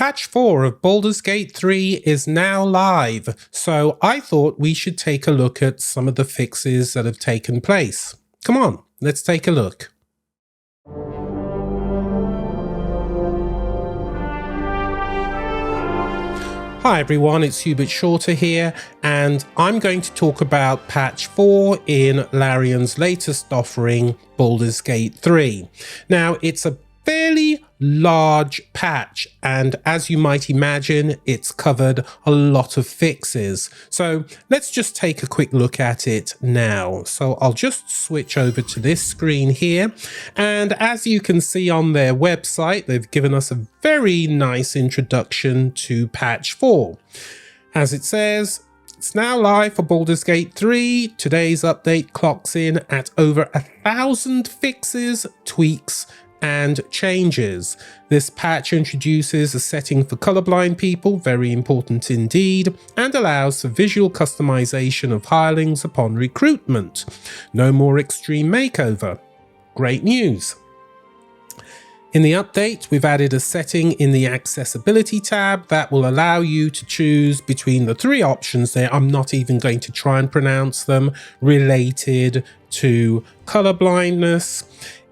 Patch 4 of Baldur's Gate 3 is now live, so I thought we should take a look at some of the fixes that have taken place. Come on, let's take a look. Hi everyone, it's Hubert Shorter here, and I'm going to talk about Patch 4 in Larian's latest offering, Baldur's Gate 3. Now, it's a fairly large patch, and as you might imagine, it's covered a lot of fixes. So let's just take a quick look at it now. So I'll just switch over to this screen here, and as you can see on their website, they've given us a very nice introduction to Patch 4. As it says, it's now live for Baldur's Gate 3. Today's update clocks in at over 1,000 fixes, tweaks, and changes. This patch introduces a setting for colorblind people, very important indeed, and allows for visual customization of hirelings upon recruitment. No more extreme makeover. Great news. In the update, we've added a setting in the accessibility tab that will allow you to choose between the three options there. I'm not even going to try and pronounce them, related to colorblindness,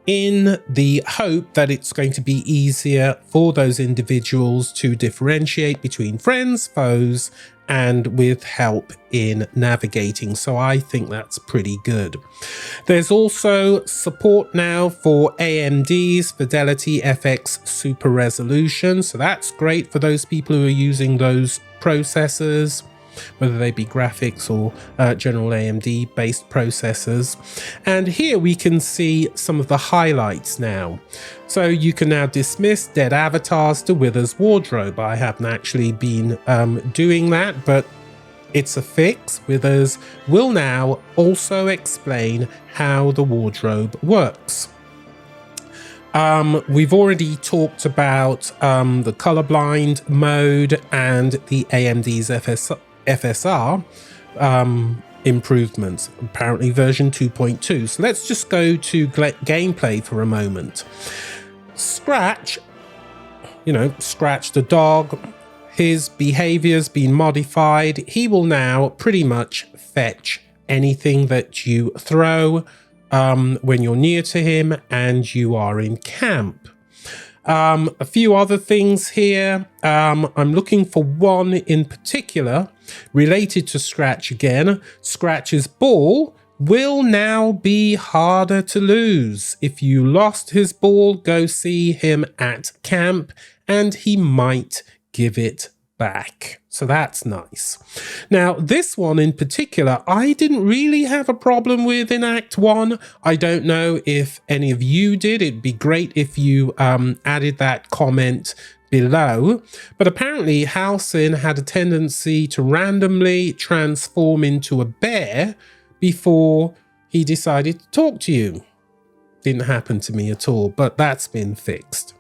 in the hope that it's going to be easier for those individuals to differentiate between friends, foes, and with help in navigating. So I think that's pretty good. There's also support now for AMD's Fidelity FX Super Resolution. So that's great for those people who are using those processors, whether they be graphics or general AMD based processors. And here we can see some of the highlights now. So you can now dismiss dead avatars to Wither's wardrobe. I haven't actually been doing that, but it's a fix. Withers will now also explain how the wardrobe works. We've already talked about the colorblind mode and the AMD's FSR improvements, apparently version 2.2. So let's just go to gameplay for a moment. Scratch the dog, his behavior's been modified. He will now pretty much fetch anything that you throw when you're near to him and you are in camp. A few other things here. I'm looking for one in particular related to Scratch again. Scratch's ball will now be harder to lose. If you lost his ball, go see him at camp and he might give it back. So that's nice. Now, this one in particular, I didn't really have a problem with in Act 1. I don't know if any of you did. It'd be great if you added that comment below. But apparently, Halcyon had a tendency to randomly transform into a bear before he decided to talk to you. Didn't happen to me at all, but that's been fixed.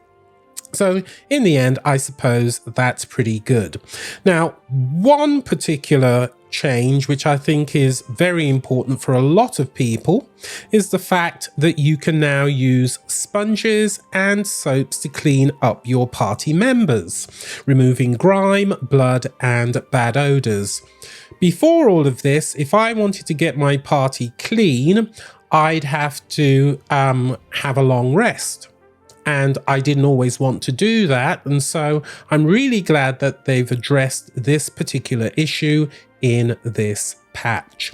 So in the end, I suppose that's pretty good. Now, one particular change, which I think is very important for a lot of people, is the fact that you can now use sponges and soaps to clean up your party members, removing grime, blood, and bad odors. Before all of this, if I wanted to get my party clean, I'd have to have a long rest. And I didn't always want to do that. And so I'm really glad that they've addressed this particular issue in this patch.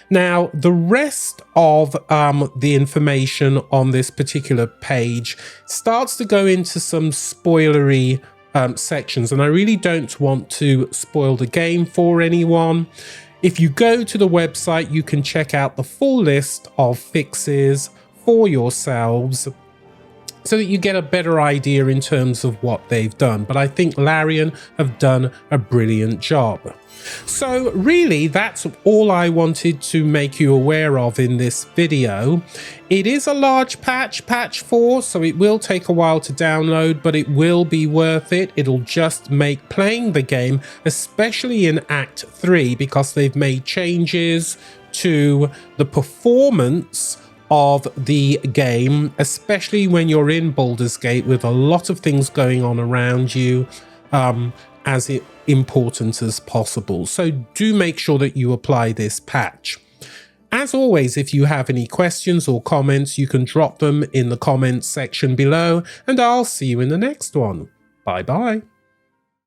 Now, the rest of the information on this particular page starts to go into some spoilery sections. And I really don't want to spoil the game for anyone. If you go to the website, you can check out the full list of fixes for yourselves, so that you get a better idea in terms of what they've done. But I think Larian have done a brilliant job. So really, that's all I wanted to make you aware of in this video. It is a large patch, patch 4, so it will take a while to download, but it will be worth it. It'll just make playing the game, especially in Act 3, because they've made changes to the performance of the game, especially when you're in Baldur's Gate with a lot of things going on around you. as important as possible. So do make sure that you apply this patch. As always, if you have any questions or comments, you can drop them in the comments section below, and I'll see you in the next one. Bye bye.